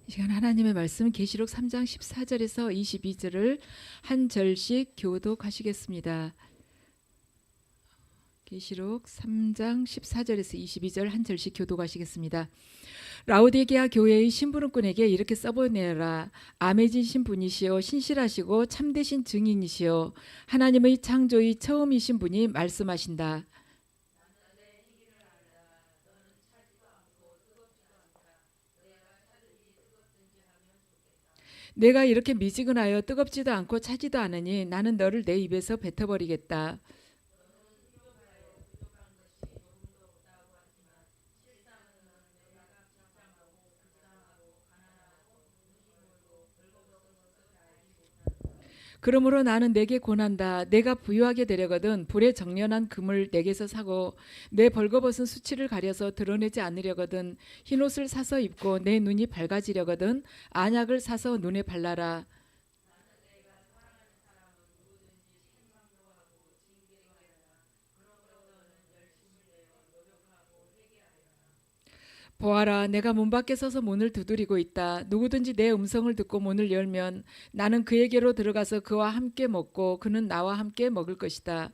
이 시간 하나님의 말씀 계시록 3장 14절에서 22절을 한 절씩 교독하시겠습니다. 계시록 3장 14절에서 22절 한 절씩 교독하시겠습니다. 라오디게아 교회의 심부름꾼에게 이렇게 써보내라. 아메지신 분이시요 신실하시고 참되신 증인이시요 하나님의 창조의 처음이신 분이 말씀하신다. 내가 이렇게 미지근하여 뜨겁지도 않고 차지도 않으니 나는 너를 내 입에서 뱉어버리겠다. 그러므로 나는 내게 권한다. 내가 부유하게 되려거든 불에 정련한 금을 내게서 사고 내 벌거벗은 수치를 가려서 드러내지 않으려거든 흰옷을 사서 입고 내 눈이 밝아지려거든 안약을 사서 눈에 발라라. 보아라, 내가 문 밖에 서서 문을 두드리고 있다. 누구든지 내 음성을 듣고 문을 열면 나는 그에게로 들어가서 그와 함께 먹고 그는 나와 함께 먹을 것이다.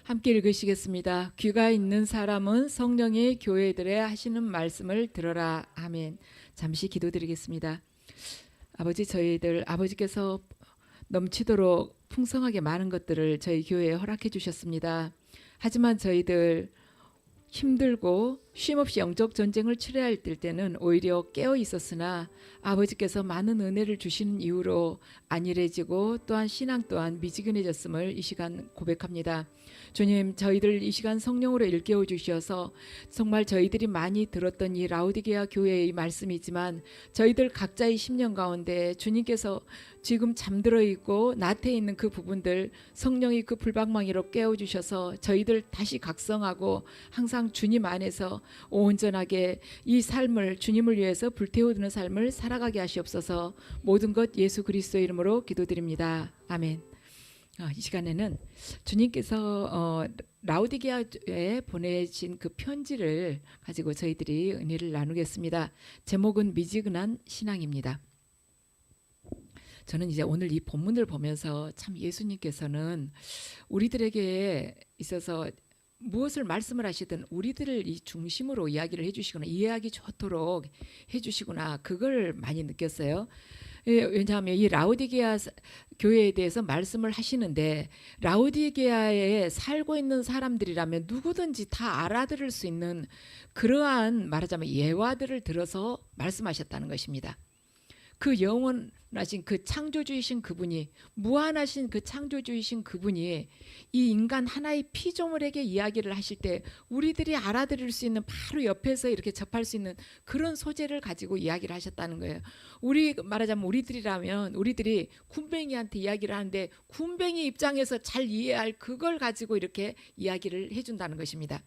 함께 읽으시겠습니다. 귀가 있는 사람은 성령의 교회들에 하시는 말씀을 들어라. 아멘. 잠시 기도드리겠습니다. 아버지, 저희들 아버지께서 넘치도록 풍성하게 많은 것들을 저희 교회에 허락해 주셨습니다. 하지만 저희들 힘들고 쉼없이 영적 전쟁을 치러야 할 때는 오히려 깨어 있었으나 아버지께서 많은 은혜를 주시는 이유로 안일해지고 또한 신앙 또한 미지근해졌음을 이 시간 고백합니다. 주님, 저희들 이 시간 성령으로 일깨워 주셔서 정말 저희들이 많이 들었던 이 라오디게아 교회의 말씀이지만 저희들 각자의 심령 가운데 주님께서 지금 잠들어 있고 나태해 있는 그 부분들 성령이 그 불방망이로 깨워 주셔서 저희들 다시 각성하고 항상 주님 안에서 온전하게 이 삶을 주님을 위해서 불태우는 삶을 살아가게 하시옵소서. 모든 것 예수 그리스도의 이름으로 기도드립니다. 아멘. 이 시간에는 주님께서 라오디게아에 보내신 그 편지를 가지고 저희들이 은혜를 나누겠습니다. 제목은 미지근한 신앙입니다. 저는 이제 오늘 이 본문을 보면서 참 예수님께서는 우리들에게 있어서 무엇을 말씀을 하시든 우리들을 이 중심으로 이야기를 해주시거나 이해하기 좋도록 해주시구나, 그걸 많이 느꼈어요. 왜냐하면 이 라오디게아 교회에 대해서 말씀을 하시는데 라오디게아에 살고 있는 사람들이라면 누구든지 다 알아들을 수 있는 그러한 말하자면 예화들을 들어서 말씀하셨다는 것입니다. 그 영원하신 그 창조주이신 그분이, 무한하신 그 창조주이신 그분이 이 인간 하나의 피조물에게 이야기를 하실 때 우리들이 알아들을 수 있는, 바로 옆에서 이렇게 접할 수 있는 그런 소재를 가지고 이야기를 하셨다는 거예요. 우리 말하자면 우리들이라면 우리들이 군뱅이한테 이야기를 하는데 군뱅이 입장에서 잘 이해할 그걸 가지고 이렇게 이야기를 해준다는 것입니다.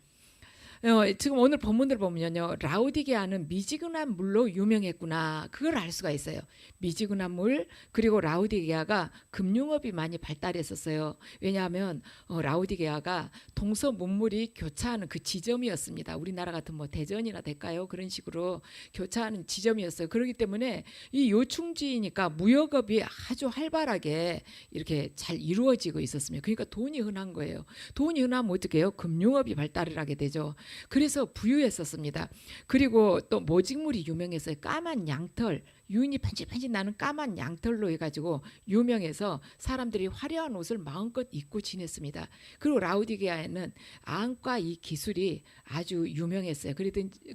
지금 오늘 본문을 보면요, 라오디게아는 미지근한 물로 유명했구나, 그걸 알 수가 있어요. 미지근한 물, 그리고 라오디게아가 금융업이 많이 발달했었어요. 왜냐하면 라오디게아가 동서문물이 교차하는 그 지점이었습니다. 우리나라 같은 뭐 대전이나 될까요? 그런 식으로 교차하는 지점이었어요. 그렇기 때문에 이 요충지니까 무역업이 아주 활발하게 이렇게 잘 이루어지고 있었습니다. 그러니까 돈이 흔한 거예요. 돈이 흔하면 어떻게 해요? 금융업이 발달을 하게 되죠. 그래서 부유했었습니다. 그리고 또 모직물이 유명했어요. 까만 양털, 윤이 반질반질 나는 까만 양털로 해가지고 유명해서 사람들이 화려한 옷을 마음껏 입고 지냈습니다. 그리고 라오디게아에는 안과 이 기술이 아주 유명했어요.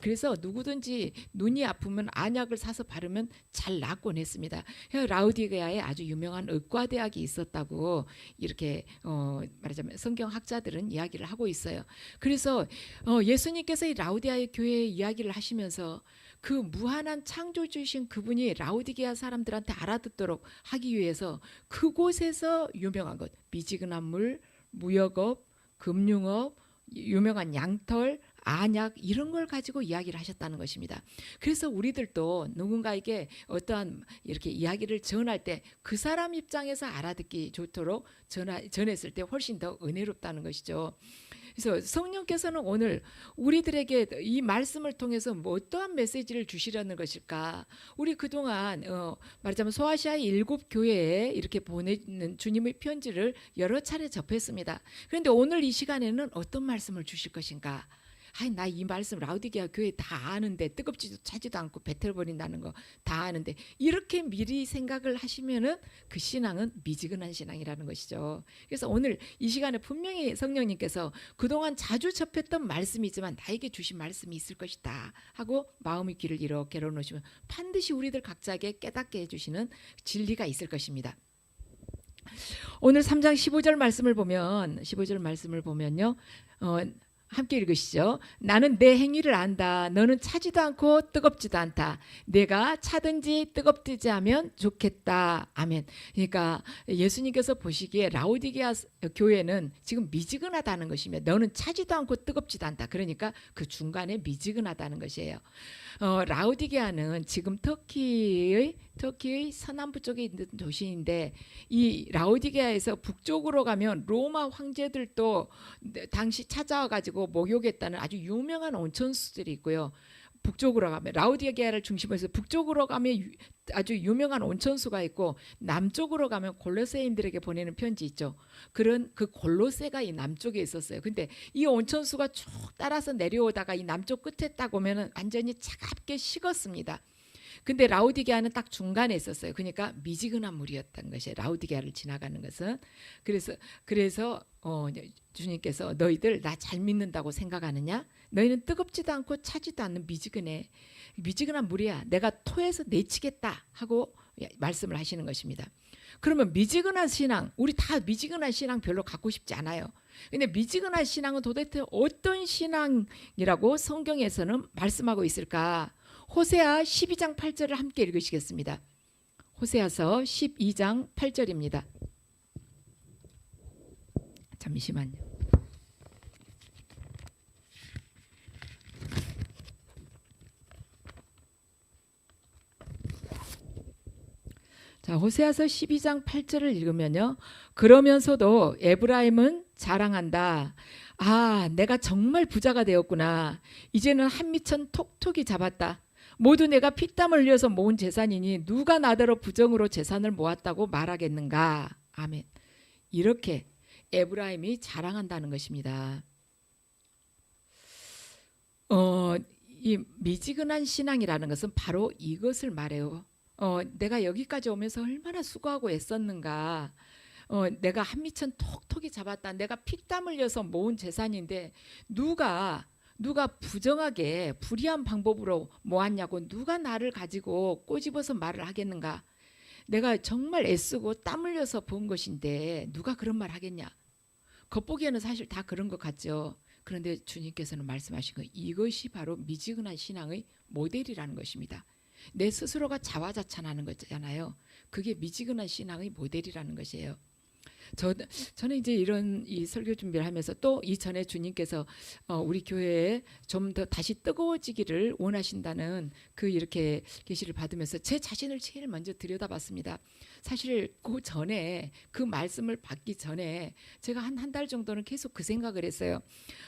그래서 누구든지 눈이 아프면 안약을 사서 바르면 잘 낫곤 했습니다. 라오디게아에 아주 유명한 의과대학이 있었다고 이렇게 말하자면 성경학자들은 이야기를 하고 있어요. 그래서 예수님께서 이 라오디게아 교회의 이야기를 하시면서 그 무한한 창조주이신 그분이 라오디게아 사람들한테 알아듣도록 하기 위해서 그곳에서 유명한 것, 미지근한 물, 무역업, 금융업, 유명한 양털, 안약 이런 걸 가지고 이야기를 하셨다는 것입니다. 그래서 우리들도 누군가에게 어떠한 이렇게 이야기를 전할 때 그 사람 입장에서 알아듣기 좋도록 전했을 때 훨씬 더 은혜롭다는 것이죠. 그래서 성령께서는 오늘 우리들에게 이 말씀을 통해서 뭐 어떠한 메시지를 주시려는 것일까? 우리 그동안 말하자면 소아시아의 7교회에 이렇게 보내는 주님의 편지를 여러 차례 접했습니다. 그런데 오늘 이 시간에는 어떤 말씀을 주실 것인가? 아이, 나 이 말씀 라우디게아 교회 다 아는데, 뜨겁지도 차지도 않고 뱉어버린다는 거 다 아는데, 이렇게 미리 생각을 하시면은 그 신앙은 미지근한 신앙이라는 것이죠. 그래서 오늘 이 시간에 분명히 성령님께서 그동안 자주 접했던 말씀이지만 나에게 주신 말씀이 있을 것이다 하고 마음의 귀를 이렇게 열어놓으시면 반드시 우리들 각자에게 깨닫게 해주시는 진리가 있을 것입니다. 오늘 3장 15절 말씀을 보면요, 함께 읽으시죠. 나는 내 행위를 안다. 너는 차지도 않고 뜨겁지도 않다. 내가 차든지 뜨겁든지 하면 좋겠다. 아멘. 그러니까 예수님께서 보시기에 라오디게아 교회는 지금 미지근하다는 것이며 너는 차지도 않고 뜨겁지도 않다. 그러니까 그 중간에 미지근하다는 것이에요. 라오디게아는 지금 터키의 서남부 쪽에 있는 도시인데, 이 라오디게아에서 북쪽으로 가면 로마 황제들도 당시 찾아와 가지고 목욕했다는 아주 유명한 온천수들이 있고요. 북쪽으로 가면 라오디게아를 중심으로 해서 북쪽으로 가면 아주 유명한 온천수가 있고, 남쪽으로 가면 골로새인들에게 보내는 편지 있죠. 그런 그 골로새가 이 남쪽에 있었어요. 근데 이 온천수가 쭉 따라서 내려오다가 이 남쪽 끝에 딱 오면은 완전히 차갑게 식었습니다. 근데 라오디게아는 딱 중간에 있었어요. 그러니까 미지근한 물이었던 것이에요. 라오디게아를 지나가는 것은. 그래서 주님께서 너희들 나 잘 믿는다고 생각하느냐? 너희는 뜨겁지도 않고 차지도 않는 미지근한 물이야. 내가 토해서 내치겠다 하고 말씀을 하시는 것입니다. 그러면 미지근한 신앙, 우리 다 미지근한 신앙 별로 갖고 싶지 않아요. 근데 미지근한 신앙은 도대체 어떤 신앙이라고 성경에서는 말씀하고 있을까? 호세아 12장 8절을 함께 읽으시겠습니다. 호세아서 12장 8절입니다. 잠시만요. 자, 호세아서 12장 8절을 읽으면요. 그러면서도 에브라임은 자랑한다. 아, 내가 정말 부자가 되었구나. 이제는 한미천 톡톡이 잡았다. 모두 내가 피땀 흘려서 모은 재산이니 누가 나더러 부정으로 재산을 모았다고 말하겠는가. 아멘. 이렇게 에브라임이 자랑한다는 것입니다. 이 미지근한 신앙이라는 것은 바로 이것을 말해요. 내가 여기까지 오면서 얼마나 수고하고 애썼는가. 내가 한미천 톡톡이 잡았다. 내가 피땀 흘려서 모은 재산인데 누가 부정하게 불의한 방법으로 모았냐고, 누가 나를 가지고 꼬집어서 말을 하겠는가. 내가 정말 애쓰고 땀 흘려서 본 것인데 누가 그런 말 하겠냐. 겉보기에는 사실 다 그런 것 같죠. 그런데 주님께서는 말씀하신 거, 이것이 바로 미지근한 신앙의 모델이라는 것입니다. 내 스스로가 자화자찬하는 거잖아요. 그게 미지근한 신앙의 모델이라는 것이에요. 저는 이제 이런 이 설교 준비를 하면서 또 이전에 주님께서 우리 교회에 좀 더 다시 뜨거워지기를 원하신다는 그 이렇게 계시를 받으면서 제 자신을 제일 먼저 들여다봤습니다. 사실 그 전에 그 말씀을 받기 전에 제가 한 달 정도는 계속 그 생각을 했어요.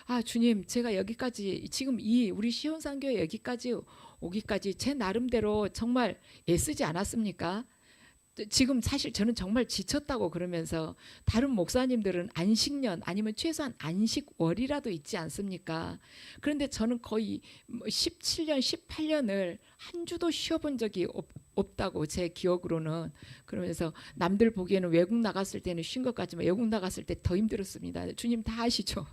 아, 주님, 제가 여기까지 지금 이 우리 시온산교회 여기까지 오기까지 제 나름대로 정말 애쓰지 않았습니까? 지금 사실 저는 정말 지쳤다고 그러면서 다른 목사님들은 안식년 아니면 최소한 안식월이라도 있지 않습니까? 그런데 저는 거의 17년, 18년을 한 주도 쉬어본 적이 없다고 제 기억으로는. 그러면서 남들 보기에는 외국 나갔을 때는 쉰 것 같지만 외국 나갔을 때 더 힘들었습니다. 주님 다 아시죠?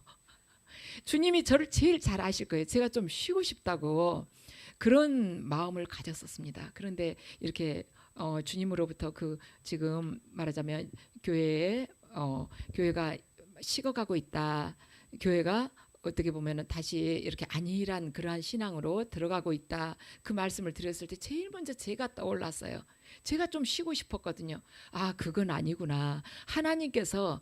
주님이 저를 제일 잘 아실 거예요. 제가 좀 쉬고 싶다고 그런 마음을 가졌었습니다. 그런데 이렇게 주님으로부터 그 지금 말하자면 교회가 식어가고 있다. 교회가 어떻게 보면은 다시 이렇게 안일한 그러한 신앙으로 들어가고 있다. 그 말씀을 드렸을 때 제일 먼저 제가 떠올랐어요. 제가 좀 쉬고 싶었거든요. 아, 그건 아니구나. 하나님께서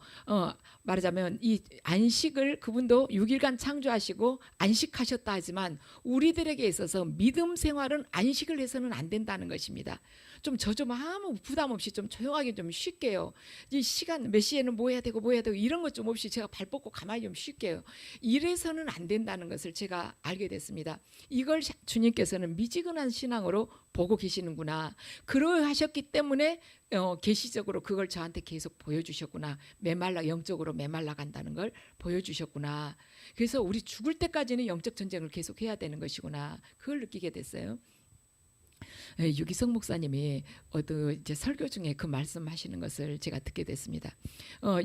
말하자면 이 안식을 그분도 6일간 창조하시고 안식하셨다 하지만 우리들에게 있어서 믿음 생활은 안식을 해서는 안 된다는 것입니다. 저 좀 아무 부담 없이 좀 조용하게 좀 쉴게요. 이 시간 몇 시에는 뭐 해야 되고 이런 것 좀 없이 제가 발 뻗고 가만히 좀 쉴게요. 이래서는 안 된다는 것을 제가 알게 됐습니다. 이걸 주님께서는 미지근한 신앙으로 보고 계시는구나. 그러하셨기 때문에 계시적으로 그걸 저한테 계속 보여주셨구나. 영적으로 메말라 간다는 걸 보여주셨구나. 그래서 우리 죽을 때까지는 영적 전쟁을 계속 해야 되는 것이구나. 그걸 느끼게 됐어요. 유기성 목사님이 이제 설교 중에 그 말씀하시는 것을 제가 듣게 됐습니다.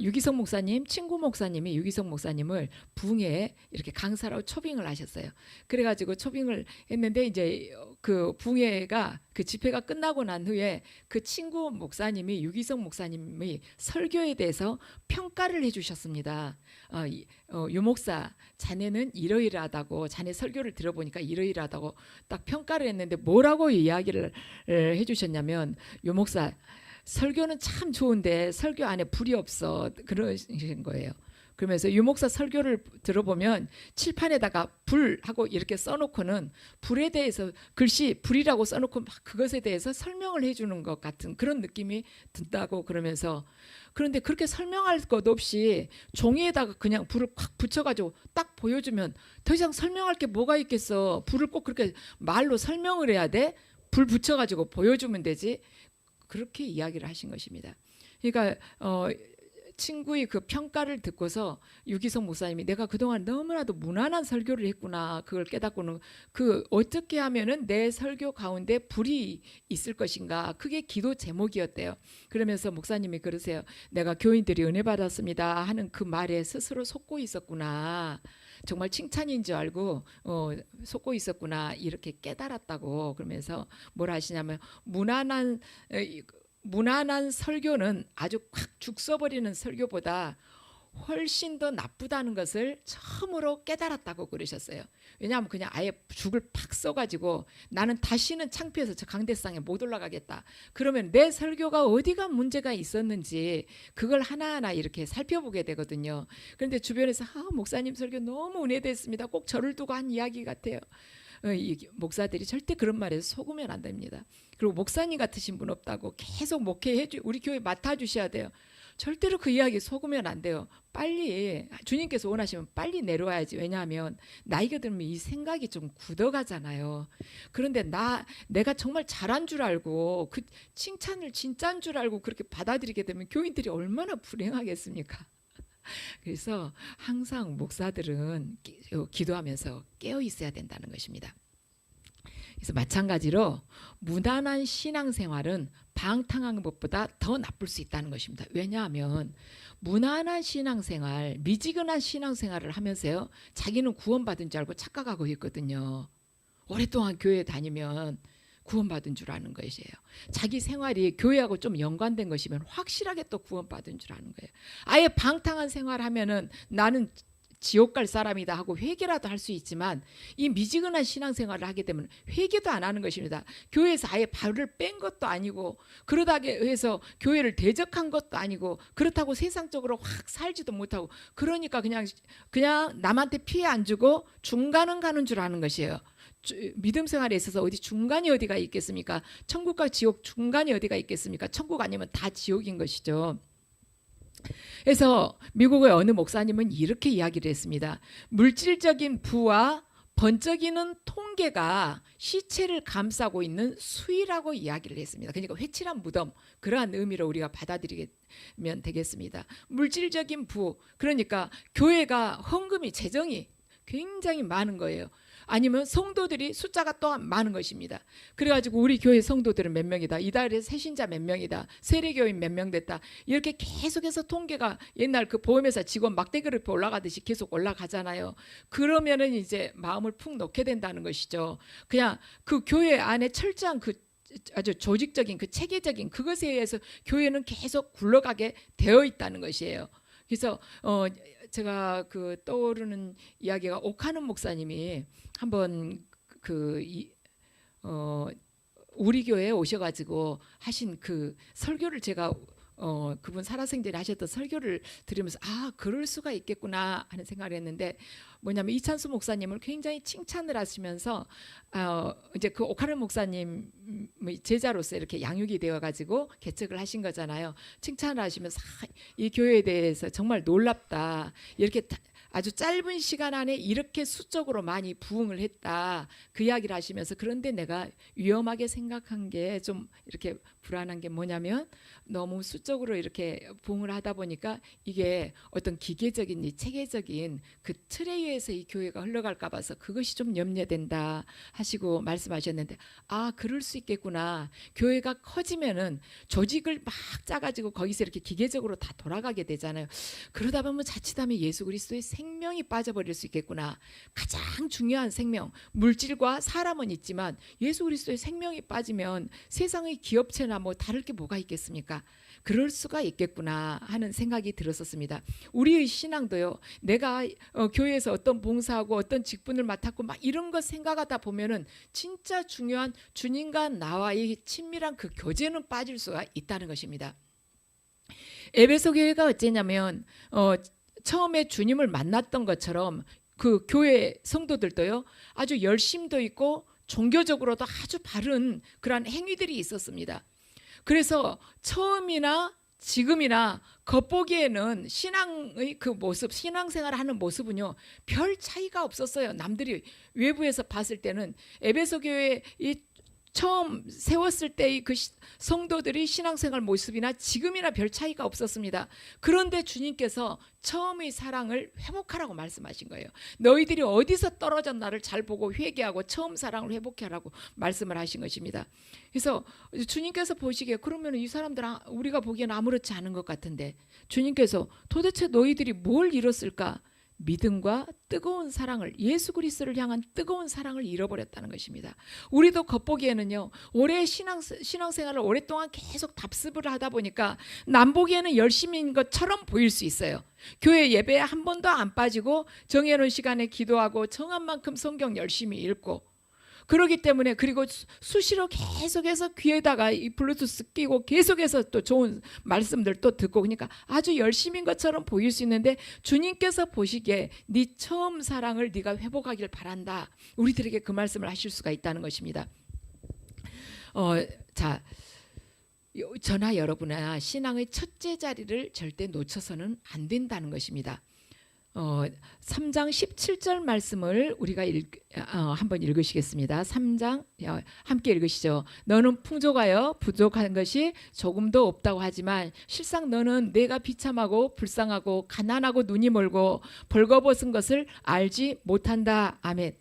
유기성 목사님, 친구 목사님이 유기성 목사님을 부흥회에 이렇게 강사로 초빙을 하셨어요. 그래가지고 초빙을 했는데 이제 그 부흥회가 그 집회가 끝나고 난 후에 그 친구 목사님이 유기성 목사님이 설교에 대해서 평가를 해주셨습니다. 유 목사, 자네는 이러이러하다고, 자네 설교를 들어보니까 이러이러하다고 딱 평가를 했는데 뭐라고 이야기를 해주셨냐면, 유 목사 설교는 참 좋은데 설교 안에 불이 없어, 그러신 거예요. 그러면서 유 목사 설교를 들어보면 칠판에다가 불하고 이렇게 써놓고는 불에 대해서 글씨 불이라고 써놓고 막 그것에 대해서 설명을 해주는 것 같은 그런 느낌이 든다고 그러면서, 그런데 그렇게 설명할 것 없이 종이에다가 그냥 불을 콱 붙여가지고 딱 보여주면 더 이상 설명할 게 뭐가 있겠어. 불을 꼭 그렇게 말로 설명을 해야 돼? 불 붙여가지고 보여주면 되지. 그렇게 이야기를 하신 것입니다. 그러니까 친구의 그 평가를 듣고서 유기성 목사님이 내가 그동안 너무나도 무난한 설교를 했구나, 그걸 깨닫고는 어떻게 하면은 내 설교 가운데 불이 있을 것인가, 그게 기도 제목이었대요. 그러면서 목사님이 그러세요. 내가 교인들이 은혜 받았습니다 하는 그 말에 스스로 속고 있었구나, 정말 칭찬인 줄 알고 속고 있었구나, 이렇게 깨달았다고. 그러면서 뭘 하시냐면 무난한 설교는 아주 콱 죽 써버리는 설교보다 훨씬 더 나쁘다는 것을 처음으로 깨달았다고 그러셨어요. 왜냐하면 그냥 아예 죽을 팍 써가지고 나는 다시는 창피해서 저 강대상에 못 올라가겠다. 그러면 내 설교가 어디가 문제가 있었는지 그걸 하나하나 이렇게 살펴보게 되거든요. 그런데 주변에서 목사님 설교 너무 은혜됐습니다, 꼭 저를 두고 한 이야기 같아요. 이 목사들이 절대 그런 말에 속으면 안 됩니다. 그리고 목사님 같으신 분 없다고 계속 우리 교회 맡아주셔야 돼요. 절대로 그 이야기 속으면 안 돼요. 빨리 주님께서 원하시면 빨리 내려와야지. 왜냐하면 나이가 들면 이 생각이 좀 굳어가잖아요. 그런데 내가 정말 잘한 줄 알고 그 칭찬을 진짜인 줄 알고 그렇게 받아들이게 되면 교인들이 얼마나 불행하겠습니까? 그래서 항상 목사들은 기도하면서 깨어 있어야 된다는 것입니다. 그래서 마찬가지로 무난한 신앙생활은 방탕한 것보다 더 나쁠 수 있다는 것입니다. 왜냐하면 무난한 신앙생활, 미지근한 신앙생활을 하면서요, 자기는 구원받은 줄 알고 착각하고 있거든요. 오랫동안 교회 다니면 구원받은 줄 아는 것이에요. 자기 생활이 교회하고 좀 연관된 것이면 확실하게 또 구원받은 줄 아는 거예요. 아예 방탕한 생활하면은 나는 지옥 갈 사람이다 하고 회개라도 할 수 있지만, 이 미지근한 신앙생활을 하게 되면 회개도 안 하는 것입니다. 교회에서 아예 발을 뺀 것도 아니고, 그러다고 해서 교회를 대적한 것도 아니고, 그렇다고 세상적으로 확 살지도 못하고, 그러니까 그냥 남한테 피해 안 주고 중간은 가는 줄 아는 것이에요. 믿음 생활에 있어서 중간이 어디가 있겠습니까? 천국과 지옥 중간이 어디가 있겠습니까? 천국 아니면 다 지옥인 것이죠. 그래서 미국의 어느 목사님은 이렇게 이야기를 했습니다. 물질적인 부와 번쩍이는 통계가 시체를 감싸고 있는 수위라고 이야기를 했습니다. 그러니까 회칠한 무덤, 그러한 의미로 우리가 받아들이면 되겠습니다. 물질적인 부, 그러니까 교회가 헌금이, 재정이 굉장히 많은 거예요. 아니면 성도들이 숫자가 또한 많은 것입니다. 그래가지고 우리 교회 성도들은 몇 명이다, 이달에 새신자 몇 명이다, 세례교인 몇 명 됐다, 이렇게 계속해서 통계가 옛날 그 보험회사 직원 막대기로 올라가듯이 계속 올라가잖아요. 그러면은 이제 마음을 푹 놓게 된다는 것이죠. 그냥 그 교회 안에 철저한 그 아주 조직적인 그 체계적인 그것에 의해서 교회는 계속 굴러가게 되어 있다는 것이에요. 그래서 제가 떠오르는 이야기가, 오카는 목사님이 한번 우리 교회에 오셔가지고 하신 그 설교를 제가 그분 살아생전에 하셨던 설교를 들으면서 그럴 수가 있겠구나 하는 생각을 했는데, 뭐냐면 이찬수 목사님을 굉장히 칭찬을 하시면서 이제 그 오카른 목사님 제자로서 이렇게 양육이 되어가지고 개척을 하신 거잖아요. 칭찬을 하시면서 이 교회에 대해서 정말 놀랍다, 이렇게 아주 짧은 시간 안에 이렇게 수적으로 많이 부흥을 했다, 그 이야기를 하시면서, 그런데 내가 위험하게 생각한 게 좀 이렇게 불안한 게 뭐냐면, 너무 수적으로 이렇게 부흥을 하다 보니까 이게 어떤 기계적인 체계적인 그 틀에 의해서 이 교회가 흘러갈까 봐서 그것이 좀 염려된다 하시고 말씀하셨는데, 그럴 수 있겠구나. 교회가 커지면은 조직을 막 짜가지고 거기서 이렇게 기계적으로 다 돌아가게 되잖아요. 그러다 보면 자칫하면 예수 그리스도의 생명이 빠져버릴 수 있겠구나. 가장 중요한 생명, 물질과 사람은 있지만 예수 그리스도의 생명이 빠지면 세상의 기업체나 뭐 다를 게 뭐가 있겠습니까? 그럴 수가 있겠구나 하는 생각이 들었었습니다. 우리의 신앙도요, 내가 교회에서 어떤 봉사하고 어떤 직분을 맡았고 막 이런 거 생각하다 보면은 진짜 중요한 주님과 나와의 친밀한 그 교제는 빠질 수가 있다는 것입니다. 에베소 교회가 어째냐면 처음에 주님을 만났던 것처럼 그 교회 성도들도요, 아주 열심도 있고 종교적으로도 아주 바른 그러한 행위들이 있었습니다. 그래서 처음이나 지금이나 겉보기에는 신앙의 그 모습, 신앙생활을 하는 모습은요, 별 차이가 없었어요. 남들이 외부에서 봤을 때는 에베소 교회 이 처음 세웠을 때의 그 성도들이 신앙생활 모습이나 지금이나 별 차이가 없었습니다. 그런데 주님께서 처음의 사랑을 회복하라고 말씀하신 거예요. 너희들이 어디서 떨어졌나를 잘 보고 회개하고 처음 사랑을 회복하라고 말씀을 하신 것입니다. 그래서 주님께서 보시기에 그러면 이 사람들 우리가 보기에는 아무렇지 않은 것 같은데, 주님께서 도대체 너희들이 뭘 잃었을까? 믿음과 뜨거운 사랑을, 예수 그리스도를 향한 뜨거운 사랑을 잃어버렸다는 것입니다. 우리도 겉보기에는요, 올해 신앙생활을 오랫동안 계속 답습을 하다 보니까 남 보기에는 열심인 것처럼 보일 수 있어요. 교회 예배에 한 번도 안 빠지고 정해놓은 시간에 기도하고 정한 만큼 성경 열심히 읽고, 그러기 때문에, 그리고 수시로 계속해서 귀에다가 이 블루투스 끼고 계속해서 또 좋은 말씀들 또 듣고, 그러니까 아주 열심인 것처럼 보일 수 있는데, 주님께서 보시기에 네 처음 사랑을 네가 회복하길 바란다, 우리들에게 그 말씀을 하실 수가 있다는 것입니다. 자, 저나 여러분아 신앙의 첫째 자리를 절대 놓쳐서는 안 된다는 것입니다. 3장 17절 말씀을 우리가 한번 읽으시겠습니다. 3장 함께 읽으시죠. 너는 풍족하여 부족한 것이 조금도 없다고 하지만 실상 너는 내가 비참하고 불쌍하고 가난하고 눈이 멀고 벌거벗은 것을 알지 못한다. 아멘.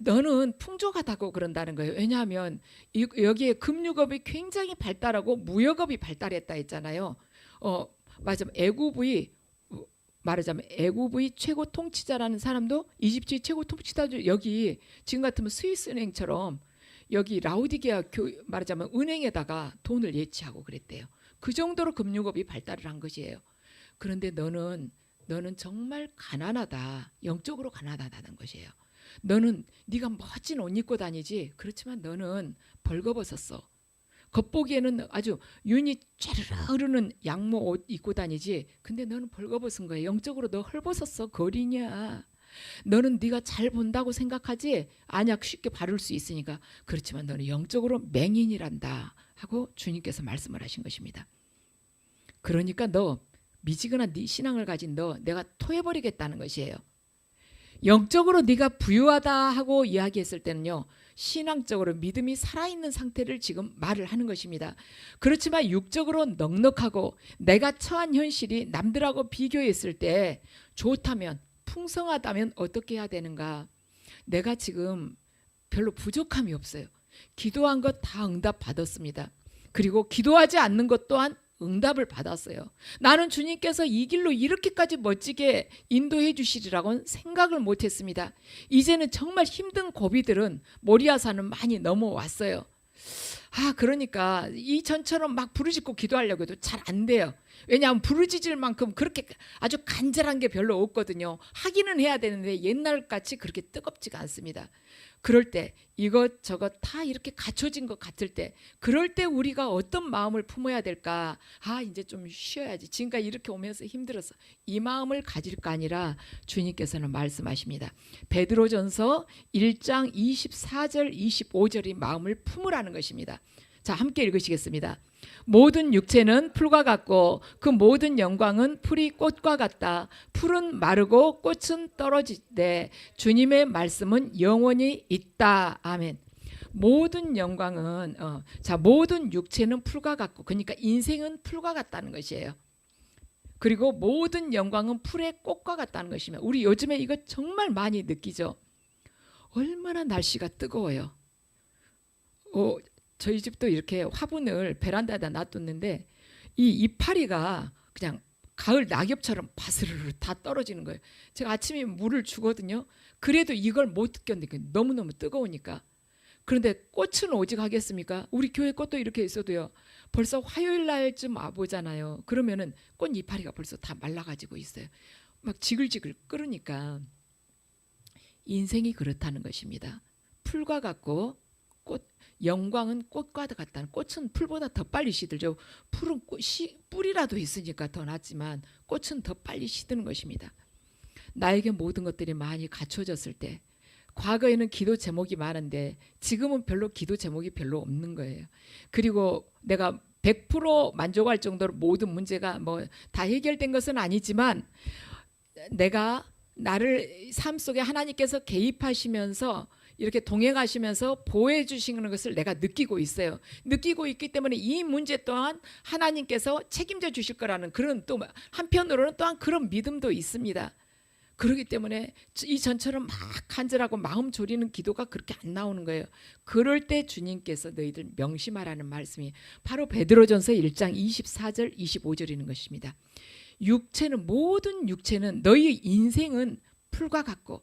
너는 풍족하다고 그런다는 거예요. 왜냐하면 여기에 금융업이 굉장히 발달하고 무역업이 발달했다 했잖아요. 맞아. 말하자면 애굽의 최고 통치자라는 사람도, 이집트의 최고 통치자도 여기 지금 같으면 스위스은행처럼 여기 라우디게아 말하자면 은행에다가 돈을 예치하고 그랬대요. 그 정도로 금융업이 발달을 한 것이에요. 그런데 너는 정말 가난하다, 영적으로 가난하다는 것이에요. 너는 네가 멋진 옷 입고 다니지, 그렇지만 너는 벌거벗었어. 겉보기에는 아주 윤이 쫙 흐르는 양모 옷 입고 다니지, 근데 너는 벌거벗은 거야. 영적으로 너 헐벗었어. 거리냐. 너는 네가 잘 본다고 생각하지? 아니야, 쉽게 바를 수 있으니까. 그렇지만 너는 영적으로 맹인이란다 하고 주님께서 말씀을 하신 것입니다. 그러니까 너 미지근한 네 신앙을 가진 너 내가 토해버리겠다는 것이에요. 영적으로 네가 부유하다 하고 이야기했을 때는요, 신앙적으로 믿음이 살아있는 상태를 지금 말을 하는 것입니다. 그렇지만 육적으로 넉넉하고 내가 처한 현실이 남들하고 비교했을 때 좋다면, 풍성하다면 어떻게 해야 되는가? 내가 지금 별로 부족함이 없어요. 기도한 것 다 응답 받았습니다. 그리고 기도하지 않는 것 또한 응답을 받았어요. 나는 주님께서 이 길로 이렇게까지 멋지게 인도해 주시리라고는 생각을 못했습니다. 이제는 정말 힘든 고비들은 모리아산은 많이 넘어왔어요. 그러니까 이전처럼 막 부르짖고 기도하려고 해도 잘 안 돼요. 왜냐하면 부르짖을 만큼 그렇게 아주 간절한 게 별로 없거든요. 하기는 해야 되는데 옛날같이 그렇게 뜨겁지가 않습니다. 그럴 때 이것저것 다 이렇게 갖춰진 것 같을 때, 그럴 때 우리가 어떤 마음을 품어야 될까? 이제 좀 쉬어야지, 지금까지 이렇게 오면서 힘들었어, 이 마음을 가질 거 아니라 주님께서는 말씀하십니다. 베드로전서 1장 24절 25절이 마음을 품으라는 것입니다. 자, 함께 읽으시겠습니다. 모든 육체는 풀과 같고 그 모든 영광은 풀이 꽃과 같다. 풀은 마르고 꽃은 떨어지되 주님의 말씀은 영원히 있다. 아멘. 모든 영광은 모든 육체는 풀과 같고, 그러니까 인생은 풀과 같다는 것이에요. 그리고 모든 영광은 풀의 꽃과 같다는 것이며, 우리 요즘에 이거 정말 많이 느끼죠. 얼마나 날씨가 뜨거워요. 저희 집도 이렇게 화분을 베란다에다 놔뒀는데 이 이파리가 그냥 가을 낙엽처럼 바스르르 다 떨어지는 거예요. 제가 아침에 물을 주거든요. 그래도 이걸 못 견디니까, 너무너무 뜨거우니까. 그런데 꽃은 오직 하겠습니까? 우리 교회 꽃도 이렇게 있어도요, 벌써 화요일 날쯤 와보잖아요. 그러면은 꽃 이파리가 벌써 다 말라가지고 있어요. 막 지글지글 끓으니까. 인생이 그렇다는 것입니다. 풀과 같고 영광은 꽃과 같다는, 꽃은 풀보다 더 빨리 시들죠. 풀은 뿌리라도 있으니까 더 낫지만 꽃은 더 빨리 시드는 것입니다. 나에게 모든 것들이 많이 갖춰졌을 때, 과거에는 기도 제목이 많은데 지금은 별로 기도 제목이 별로 없는 거예요. 그리고 내가 100% 만족할 정도로 모든 문제가 다 해결된 것은 아니지만, 내가 나를 삶 속에 하나님께서 개입하시면서 이렇게 동행하시면서 보호해 주시는 것을 내가 느끼고 있어요. 느끼고 있기 때문에 이 문제 또한 하나님께서 책임져 주실 거라는 그런, 또 한편으로는 또한 그런 믿음도 있습니다. 그렇기 때문에 이전처럼 막 간절하고 마음 졸이는 기도가 그렇게 안 나오는 거예요. 그럴 때 주님께서 너희들 명심하라는 말씀이 바로 베드로전서 1장 24절 25절이는 것입니다. 모든 육체는, 너희 인생은 풀과 같고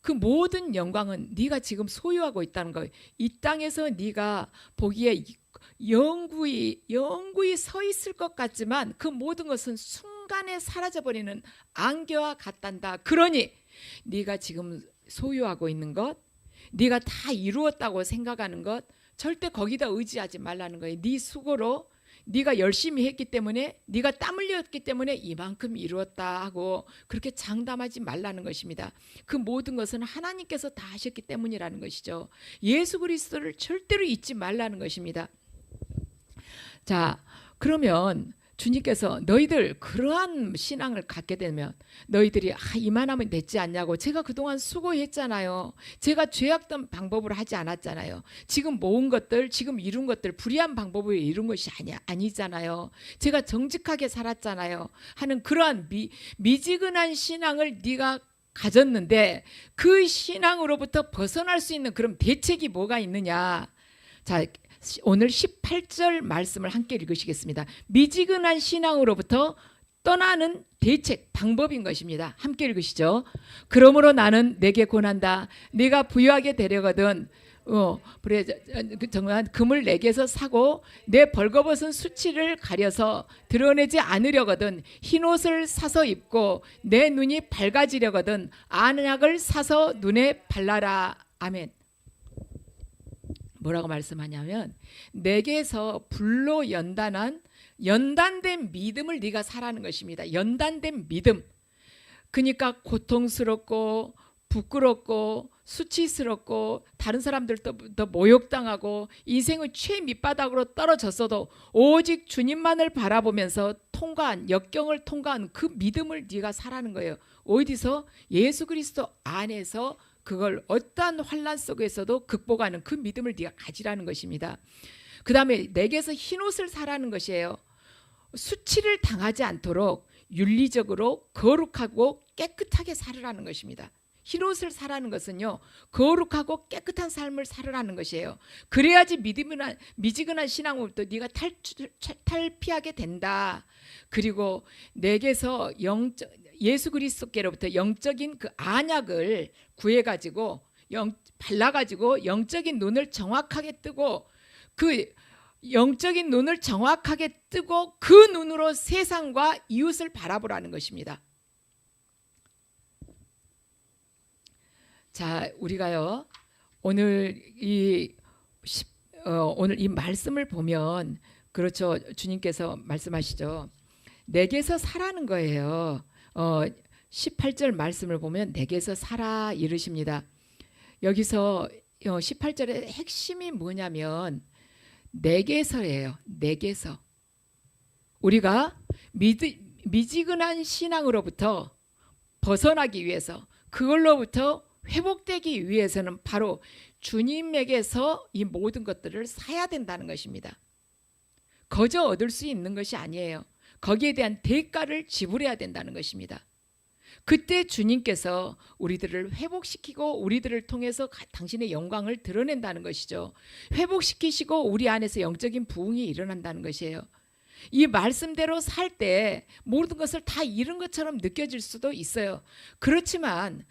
그 모든 영광은 네가 지금 소유하고 있다는 거예요. 이 땅에서 네가 보기에 영구히 서 있을 것 같지만 그 모든 것은 순간에 사라져버리는 안개와 같단다. 그러니 네가 지금 소유하고 있는 것, 네가 다 이루었다고 생각하는 것, 절대 거기다 의지하지 말라는 거예요. 네 수고로, 네가 열심히 했기 때문에, 네가 땀 흘렸기 때문에 이만큼 이루었다 하고 그렇게 장담하지 말라는 것입니다. 그 모든 것은 하나님께서 다 하셨기 때문이라는 것이죠. 예수 그리스도를 절대로 잊지 말라는 것입니다. 자, 그러면 주님께서 너희들 그러한 신앙을 갖게 되면 너희들이 이만하면 됐지 않냐고, 제가 그동안 수고했잖아요. 제가 죄악된 방법으로 하지 않았잖아요. 지금 모은 것들, 지금 이룬 것들 불의한 방법으로 이룬 것이 아니잖아요. 제가 정직하게 살았잖아요 하는 그러한 미지근한 신앙을 네가 가졌는데, 그 신앙으로부터 벗어날 수 있는 그런 대책이 뭐가 있느냐. 자, 오늘 18절 말씀을 함께 읽으시겠습니다. 미지근한 신앙으로부터 떠나는 대책, 방법인 것입니다. 함께 읽으시죠. 그러므로 나는 내게 권한다. 네가 부유하게 되려거든 정말 금을 내게서 사고 내 벌거벗은 수치를 가려서 드러내지 않으려거든 흰옷을 사서 입고 내 눈이 밝아지려거든 안약을 사서 눈에 발라라. 아멘. 뭐라고 말씀하냐면, 내게서 불로 연단된 믿음을 네가 사라는 것입니다. 연단된 믿음. 그러니까 고통스럽고 부끄럽고 수치스럽고 다른 사람들도 모욕당하고 인생의 최밑바닥으로 떨어졌어도 오직 주님만을 바라보면서 역경을 통과한 그 믿음을 네가 사라는 거예요. 어디서? 예수 그리스도 안에서 그걸 어떠한 환난 속에서도 극복하는 그 믿음을 네가 가지라는 것입니다. 그 다음에 내게서 흰옷을 사라는 것이에요. 수치를 당하지 않도록 윤리적으로 거룩하고 깨끗하게 살으라는 것입니다. 흰옷을 사라는 것은요, 거룩하고 깨끗한 삶을 살으라는 것이에요. 그래야지 미지근한 신앙으로부터 네가 탈피하게 된다. 그리고 내게서 예수 그리스도께로부터 영적인 그 안약을 구해가지고 발라가지고 영적인 눈을 정확하게 뜨고, 그 영적인 눈을 정확하게 뜨고 그 눈으로 세상과 이웃을 바라보라는 것입니다. 자, 우리가요 오늘 오늘 이 말씀을 보면 그렇죠. 주님께서 말씀하시죠. 내게서 살아는 거예요. 18절 말씀을 보면 내게서 살아 이르십니다. 여기서 18절의 핵심이 뭐냐면 내게서예요. 내게서. 우리가 미지근한 신앙으로부터 벗어나기 위해서, 그걸로부터 회복되기 위해서는 바로 주님에게서 이 모든 것들을 사야 된다는 것입니다. 거저 얻을 수 있는 것이 아니에요. 거기에 대한 대가를 지불해야 된다는 것입니다. 그때 주님께서 우리들을 회복시키고 우리들을 통해서 당신의 영광을 드러낸다는 것이죠. 회복시키시고 우리 안에서 영적인 부흥이 일어난다는 것이에요. 이 말씀대로 살 때 모든 것을 다 잃은 것처럼 느껴질 수도 있어요. 그렇지만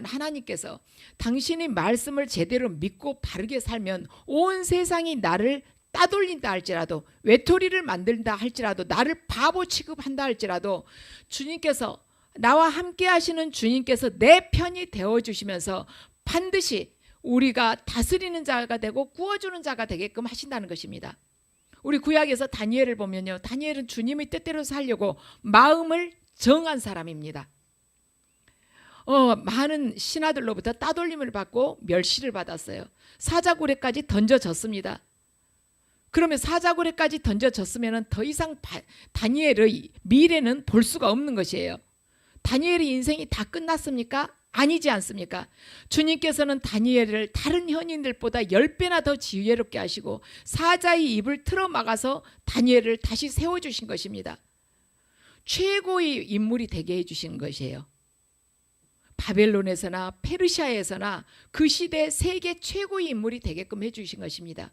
하나님께서 당신이 말씀을 제대로 믿고 바르게 살면 온 세상이 나를 따돌린다 할지라도, 외톨이를 만든다 할지라도, 나를 바보 취급한다 할지라도 주님께서, 나와 함께 하시는 주님께서 내 편이 되어주시면서 반드시 우리가 다스리는 자가 되고 구워주는 자가 되게끔 하신다는 것입니다. 우리 구약에서 다니엘을 보면요, 다니엘은 주님의 뜻대로 살려고 마음을 정한 사람입니다. 많은 신하들로부터 따돌림을 받고 멸시를 받았어요. 사자굴에까지 던져졌습니다. 그러면 사자굴에까지 던져졌으면 더 이상 다니엘의 미래는 볼 수가 없는 것이에요. 다니엘의 인생이 다 끝났습니까? 아니지 않습니까? 주님께서는 다니엘을 다른 현인들보다 10배나 더 지혜롭게 하시고 사자의 입을 틀어막아서 다니엘을 다시 세워주신 것입니다. 최고의 인물이 되게 해주신 것이에요. 바벨론에서나 페르시아에서나 그 시대 세계 최고의 인물이 되게끔 해주신 것입니다.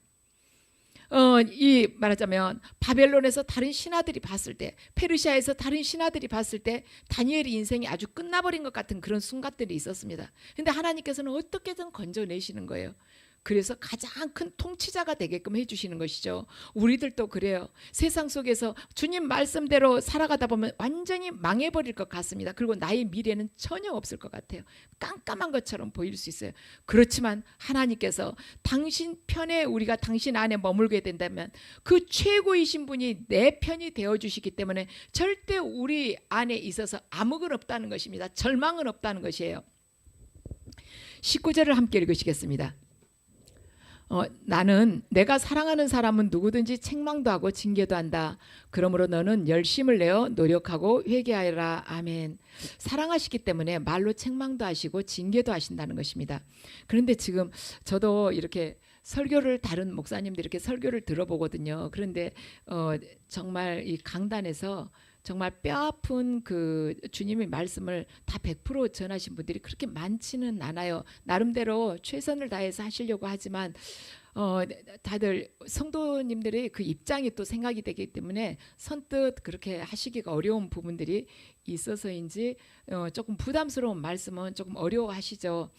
이 말하자면 바벨론에서 다른 신하들이 봤을 때, 페르시아에서 다른 신하들이 봤을 때 다니엘의 인생이 아주 끝나버린 것 같은 그런 순간들이 있었습니다. 근데 하나님께서는 어떻게든 건져내시는 거예요. 그래서 가장 큰 통치자가 되게끔 해주시는 것이죠. 우리들도 그래요. 세상 속에서 주님 말씀대로 살아가다 보면 완전히 망해버릴 것 같습니다. 그리고 나의 미래는 전혀 없을 것 같아요. 깜깜한 것처럼 보일 수 있어요. 그렇지만 하나님께서 당신 편에, 우리가 당신 안에 머물게 된다면 그 최고이신 분이 내 편이 되어주시기 때문에 절대 우리 안에 있어서 암흑은 없다는 것입니다. 절망은 없다는 것이에요. 19절을 함께 읽으시겠습니다. 나는 내가 사랑하는 사람은 누구든지 책망도 하고 징계도 한다. 그러므로 너는 열심을 내어 노력하고 회개하여라. 아멘. 사랑하시기 때문에 말로 책망도 하시고 징계도 하신다는 것입니다. 그런데 지금 저도 이렇게 설교를, 다른 목사님들 이렇게 설교를 들어보거든요. 그런데 정말 이 강단에서 정말 뼈아픈 그 주님의 말씀을 다 100% 전하신 분들이 그렇게 많지는 않아요. 나름대로 최선을 다해서 하시려고 하지만 다들 성도님들의 그 입장이 또 생각이 되기 때문에 선뜻 그렇게 하시기가 어려운 부분들이 있어서인지 조금 부담스러운 말씀은 조금 어려워하시죠.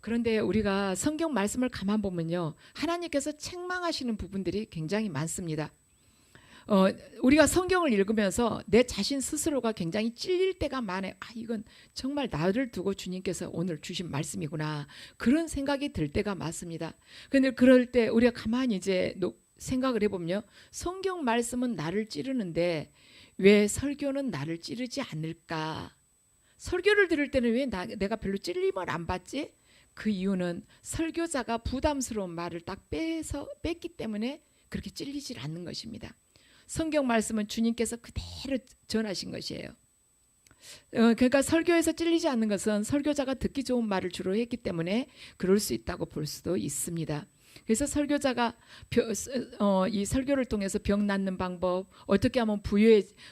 그런데 우리가 성경 말씀을 가만 보면요, 하나님께서 책망하시는 부분들이 굉장히 많습니다. 우리가 성경을 읽으면서 내 자신 스스로가 굉장히 찔릴 때가 많아요. 이건 정말 나를 두고 주님께서 오늘 주신 말씀이구나, 그런 생각이 들 때가 많습니다. 그런데 그럴 때 우리가 가만히 이제 생각을 해보면요, 성경 말씀은 나를 찌르는데 왜 설교는 나를 찌르지 않을까? 설교를 들을 때는 왜 내가 별로 찔림을 안 받지? 그 이유는 설교자가 부담스러운 말을 딱 뺐기 때문에 그렇게 찔리질 않는 것입니다. 성경 말씀은 주님께서 그대로 전하신 것이에요. 그러니까 설교에서 찔리지 않는 것은 설교자가 듣기 좋은 말을 주로 했기 때문에 그럴 수 있다고 볼 수도 있습니다. 그래서 설교자가 이 설교를 통해서 병 낫는 방법, 어떻게 하면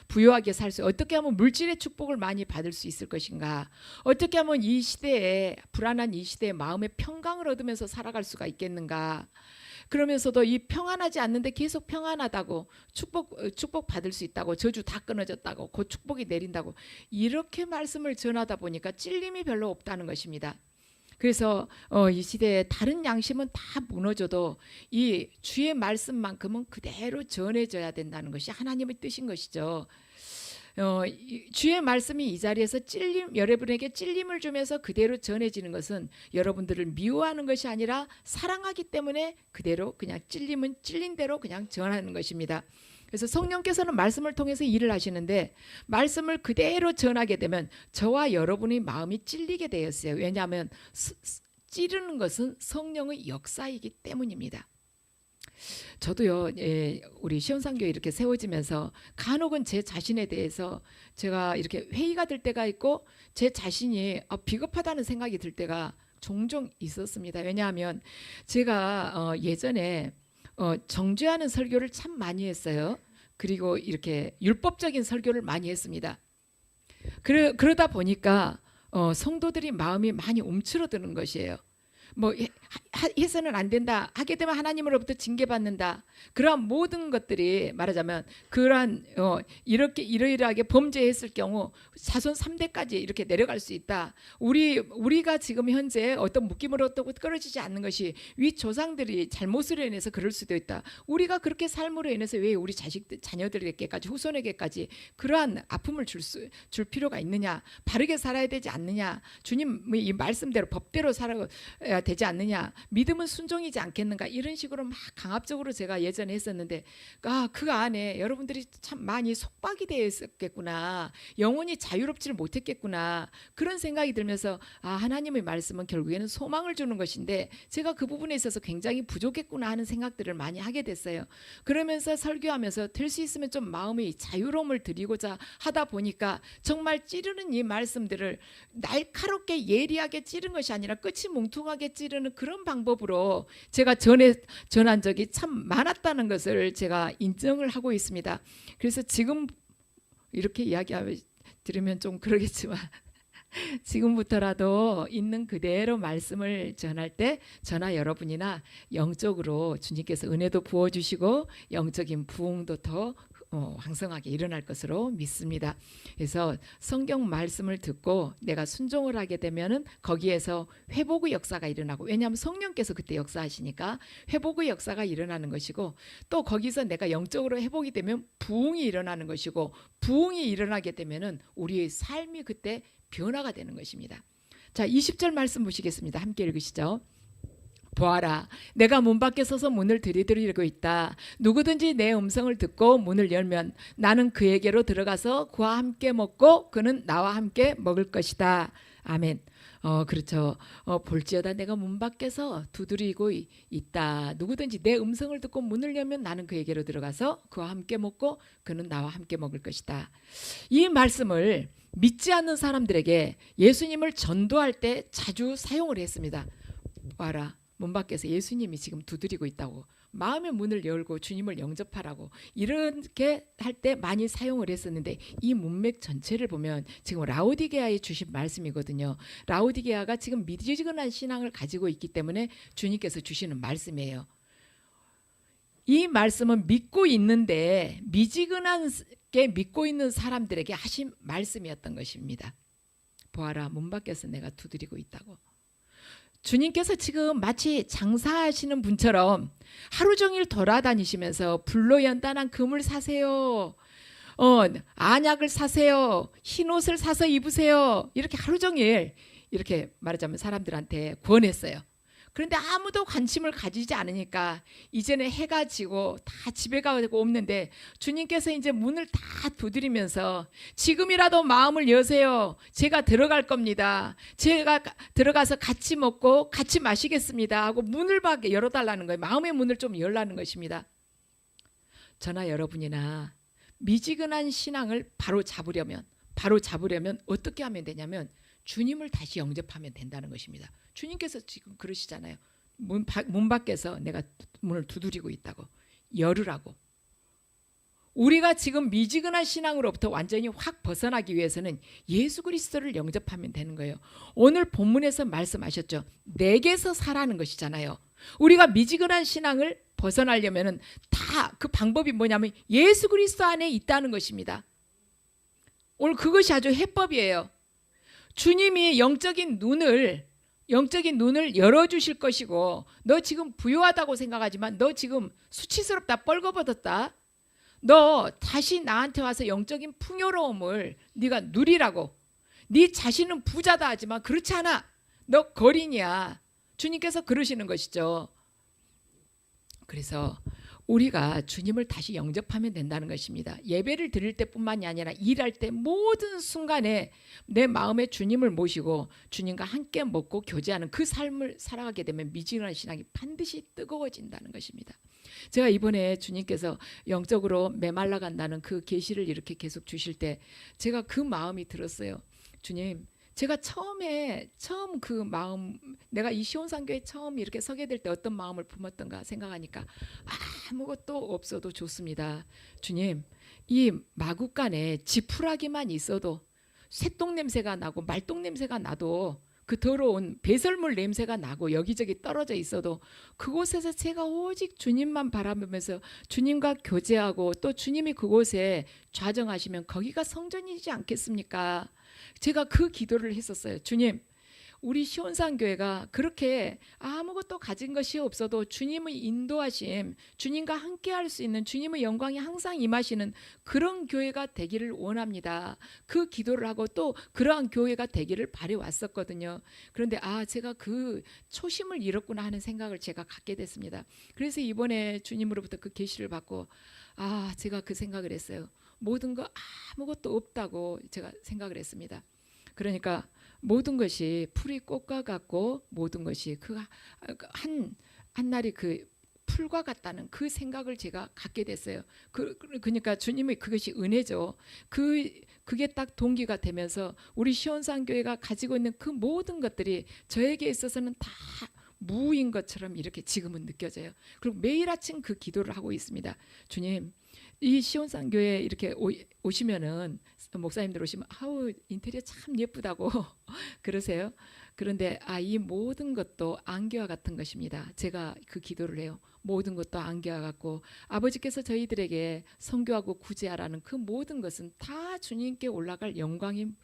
부유하게 살 수, 어떻게 하면 물질의 축복을 많이 받을 수 있을 것인가, 어떻게 하면 이 시대에, 불안한 이 시대에 마음의 평강을 얻으면서 살아갈 수가 있겠는가, 그러면서도 이 평안하지 않는데 계속 평안하다고, 축복 받을 수 있다고, 저주 다 끊어졌다고, 곧 축복이 내린다고, 이렇게 말씀을 전하다 보니까 찔림이 별로 없다는 것입니다. 그래서 이 시대에 다른 양심은 다 무너져도 이 주의 말씀만큼은 그대로 전해져야 된다는 것이 하나님의 뜻인 것이죠. 주의 말씀이 이 자리에서 여러분에게 찔림을 주면서 그대로 전해지는 것은 여러분들을 미워하는 것이 아니라 사랑하기 때문에 그대로 그냥 찔림은 찔린 대로 그냥 전하는 것입니다. 그래서 성령께서는 말씀을 통해서 일을 하시는데 말씀을 그대로 전하게 되면 저와 여러분의 마음이 찔리게 되었어요. 왜냐하면 찌르는 것은 성령의 역사이기 때문입니다. 저도요, 우리 시온산교회 이렇게 세워지면서 간혹은 제 자신에 대해서 제가 이렇게 회의가 될 때가 있고 제 자신이 비겁하다는 생각이 들 때가 종종 있었습니다. 왜냐하면 제가 예전에 정죄하는 설교를 참 많이 했어요. 그리고 이렇게 율법적인 설교를 많이 했습니다. 그러다 보니까 성도들이 마음이 많이 움츠러드는 것이에요. 뭐 해서는 안 된다, 하게 되면 하나님으로부터 징계받는다, 그러한 모든 것들이 말하자면 그러한 이렇게 이러이러하게 범죄했을 경우 자손 3대까지 이렇게 내려갈 수 있다. 우리가 지금 현재 어떤 묶임으로 끌어지지 않는 것이 위 조상들이 잘못으로 인해서 그럴 수도 있다. 우리가 그렇게 삶으로 인해서 왜 우리 자녀들에게까지 후손에게까지 그러한 아픔을 줄 필요가 있느냐, 바르게 살아야 되지 않느냐, 주님의 이 말씀대로 법대로 살아야 되지 않느냐, 믿음은 순종이지 않겠는가, 이런 식으로 막 강압적으로 제가 예전에 했었는데 그 안에 여러분들이 참 많이 속박이 되어 있었겠구나, 영혼이 자유롭지를 못했겠구나, 그런 생각이 들면서 하나님의 말씀은 결국에는 소망을 주는 것인데 제가 그 부분에 있어서 굉장히 부족했구나 하는 생각들을 많이 하게 됐어요. 그러면서 설교하면서 될 수 있으면 좀 마음의 자유로움을 드리고자 하다 보니까 정말 찌르는 이 말씀들을 날카롭게 예리하게 찌른 것이 아니라 끝이 뭉퉁하게 찌르는 그런 방법으로 제가 전한 적이 참 많았다는 것을 제가 인정을 하고 있습니다. 그래서 지금 이렇게 이야기하면 들으면 좀 그러겠지만 지금부터라도 있는 그대로 말씀을 전할 때 저나 여러분이나 영적으로 주님께서 은혜도 부어주시고 영적인 부흥도 더 왕성하게 일어날 것으로 믿습니다. 그래서 성경 말씀을 듣고 내가 순종을 하게 되면은 거기에서 회복의 역사가 일어나고, 왜냐하면 성령께서 그때 역사하시니까 회복의 역사가 일어나는 것이고, 또 거기서 내가 영적으로 회복이 되면 부흥이 일어나는 것이고, 부흥이 일어나게 되면은 우리의 삶이 그때 변화가 되는 것입니다. 자, 20절 말씀 보시겠습니다. 함께 읽으시죠. 보아라, 내가 문 밖에 서서 문을 들이대고 있다. 누구든지 내 음성을 듣고 문을 열면 나는 그에게로 들어가서 그와 함께 먹고 그는 나와 함께 먹을 것이다. 아멘. 그렇죠. 볼지어다 내가 문 밖에서 두드리고 있다. 누구든지 내 음성을 듣고 문을 열면 나는 그에게로 들어가서 그와 함께 먹고 그는 나와 함께 먹을 것이다. 이 말씀을 믿지 않는 사람들에게 예수님을 전도할 때 자주 사용을 했습니다. 봐라, 문 밖에서 예수님이 지금 두드리고 있다고, 마음의 문을 열고 주님을 영접하라고, 이렇게 할 때 많이 사용을 했었는데 이 문맥 전체를 보면 지금 라오디게아에 주신 말씀이거든요. 라오디게아가 지금 미지근한 신앙을 가지고 있기 때문에 주님께서 주시는 말씀이에요. 이 말씀은 믿고 있는데 미지근하게 믿고 있는 사람들에게 하신 말씀이었던 것입니다. 보아라, 문 밖에서 내가 두드리고 있다고. 주님께서 지금 마치 장사하시는 분처럼 하루 종일 돌아다니시면서 불로연단한 금을 사세요, 안약을 사세요, 흰옷을 사서 입으세요, 이렇게 하루 종일 이렇게 말하자면 사람들한테 권했어요. 그런데 아무도 관심을 가지지 않으니까 이제는 해가 지고 다 집에 가고 없는데 주님께서 이제 문을 다 두드리면서 지금이라도 마음을 여세요. 제가 들어갈 겁니다. 제가 들어가서 같이 먹고 같이 마시겠습니다 하고 문을 막 열어달라는 거예요. 마음의 문을 좀 열라는 것입니다. 저나 여러분이나 미지근한 신앙을 바로 잡으려면 어떻게 하면 되냐면 주님을 다시 영접하면 된다는 것입니다. 주님께서 지금 그러시잖아요. 문 밖에서 내가 문을 두드리고 있다고, 열으라고. 우리가 지금 미지근한 신앙으로부터 완전히 확 벗어나기 위해서는 예수 그리스도를 영접하면 되는 거예요. 오늘 본문에서 말씀하셨죠. 내게서 사라는 것이잖아요. 우리가 미지근한 신앙을 벗어나려면 다 그 방법이 뭐냐면 예수 그리스도 안에 있다는 것입니다. 오늘 그것이 아주 해법이에요. 주님이 영적인 눈을 열어주실 것이고, 너 지금 부유하다고 생각하지만 너 지금 수치스럽다, 뻘거벗었다, 너 다시 나한테 와서 영적인 풍요로움을 네가 누리라고. 네 자신은 부자다 하지만 그렇지 않아. 너 거린이야. 주님께서 그러시는 것이죠. 그래서 우리가 주님을 다시 영접하면 된다는 것입니다. 예배를 드릴 때뿐만이 아니라 일할 때 모든 순간에 내 마음에 주님을 모시고 주님과 함께 먹고 교제하는 그 삶을 살아가게 되면 미지근한 신앙이 반드시 뜨거워진다는 것입니다. 제가 이번에 주님께서 영적으로 메말라 간다는 그 계시를 이렇게 계속 주실 때 제가 그 마음이 들었어요. 주님, 제가 처음 그 마음, 내가 이 시온산교에 처음 이렇게 서게 될 때 어떤 마음을 품었던가 생각하니까 아무것도 없어도 좋습니다. 주님, 이 마구간에 지푸라기만 있어도 새똥 냄새가 나고 말똥 냄새가 나도 그 더러운 배설물 냄새가 나고 여기저기 떨어져 있어도 그곳에서 제가 오직 주님만 바라보면서 주님과 교제하고 또 주님이 그곳에 좌정하시면 거기가 성전이지 않겠습니까? 제가 그 기도를 했었어요. 주님, 우리 시온산교회가 그렇게 아무것도 가진 것이 없어도 주님의 인도하심, 주님과 함께 할 수 있는 주님의 영광이 항상 임하시는 그런 교회가 되기를 원합니다. 그 기도를 하고 또 그러한 교회가 되기를 바라왔었거든요. 그런데 제가 그 초심을 잃었구나 하는 생각을 제가 갖게 됐습니다. 그래서 이번에 주님으로부터 그 계시를 받고 제가 그 생각을 했어요. 모든 거 아무것도 없다고 제가 생각을 했습니다. 그러니까 모든 것이 풀이 꽃과 같고 모든 것이 그 한 날이 그 풀과 같다는 그 생각을 제가 갖게 됐어요. 그러니까 주님의 그것이 은혜죠. 그게 딱 동기가 되면서 우리 시온산교회가 가지고 있는 그 모든 것들이 저에게 있어서는 다 무인 것처럼 이렇게 지금은 느껴져요. 그리고 매일 아침 그 기도를 하고 있습니다. 주님, 이 시온산교회 이렇게 오시면은 목사님들 오시면 인테리어 참 예쁘다고 그러세요. 그런데 이 모든 것도 안개와 같은 것입니다. 제가 그 기도를 해요. 모든 것도 안개와 같고 아버지께서 저희들에게 선교하고 구제하라는 그 모든 것은 다 주님께 올라갈 영광인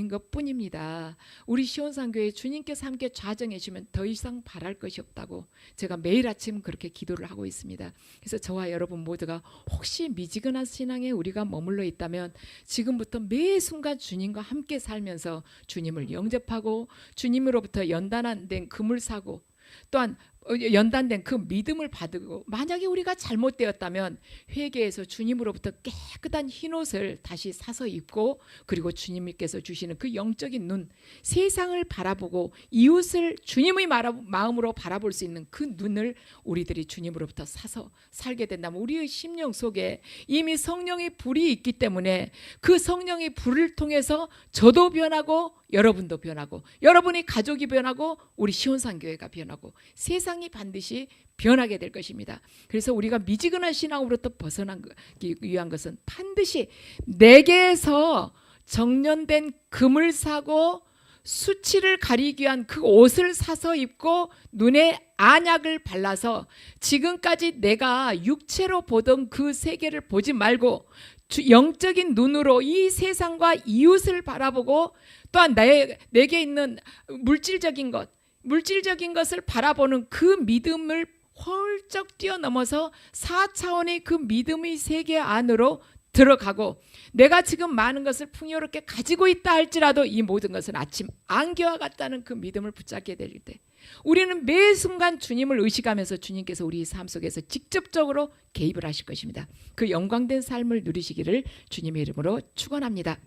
것뿐입니다. 우리 시온산교회 주님께서 함께 좌정해 주시면 더 이상 바랄 것이 없다고 제가 매일 아침 그렇게 기도를 하고 있습니다. 그래서 저와 여러분 모두가 혹시 미지근한 신앙에 우리가 머물러 있다면 지금부터 매 순간 주님과 함께 살면서 주님을 영접하고 주님으로부터 연단된 금을 사고 또한 연단된 그 믿음을 받고 만약에 우리가 잘못되었다면 회개해서 주님으로부터 깨끗한 흰옷을 다시 사서 입고 그리고 주님께서 주시는 그 영적인 눈, 세상을 바라보고 이웃을 주님의 마음으로 바라볼 수 있는 그 눈을 우리들이 주님으로부터 사서 살게 된다면 우리의 심령 속에 이미 성령의 불이 있기 때문에 그 성령의 불을 통해서 저도 변하고 여러분도 변하고 여러분의 가족이 변하고 우리 시온산교회가 변하고 세상이 반드시 변하게 될 것입니다. 그래서 우리가 미지근한 신앙으로부터 벗어나기 위한 것은 반드시 내게에서 정련된 금을 사고 수치를 가리기 위한 그 옷을 사서 입고 눈에 안약을 발라서 지금까지 내가 육체로 보던 그 세계를 보지 말고 영적인 눈으로 이 세상과 이웃을 바라보고 또한 내게 있는 물질적인 것을 바라보는 그 믿음을 훌쩍 뛰어넘어서 4차원의 그 믿음의 세계 안으로 들어가고 내가 지금 많은 것을 풍요롭게 가지고 있다 할지라도 이 모든 것은 아침 안개와 같다는 그 믿음을 붙잡게 될 때 우리는 매 순간 주님을 의식하면서 주님께서 우리 삶 속에서 직접적으로 개입을 하실 것입니다. 그 영광된 삶을 누리시기를 주님의 이름으로 축원합니다.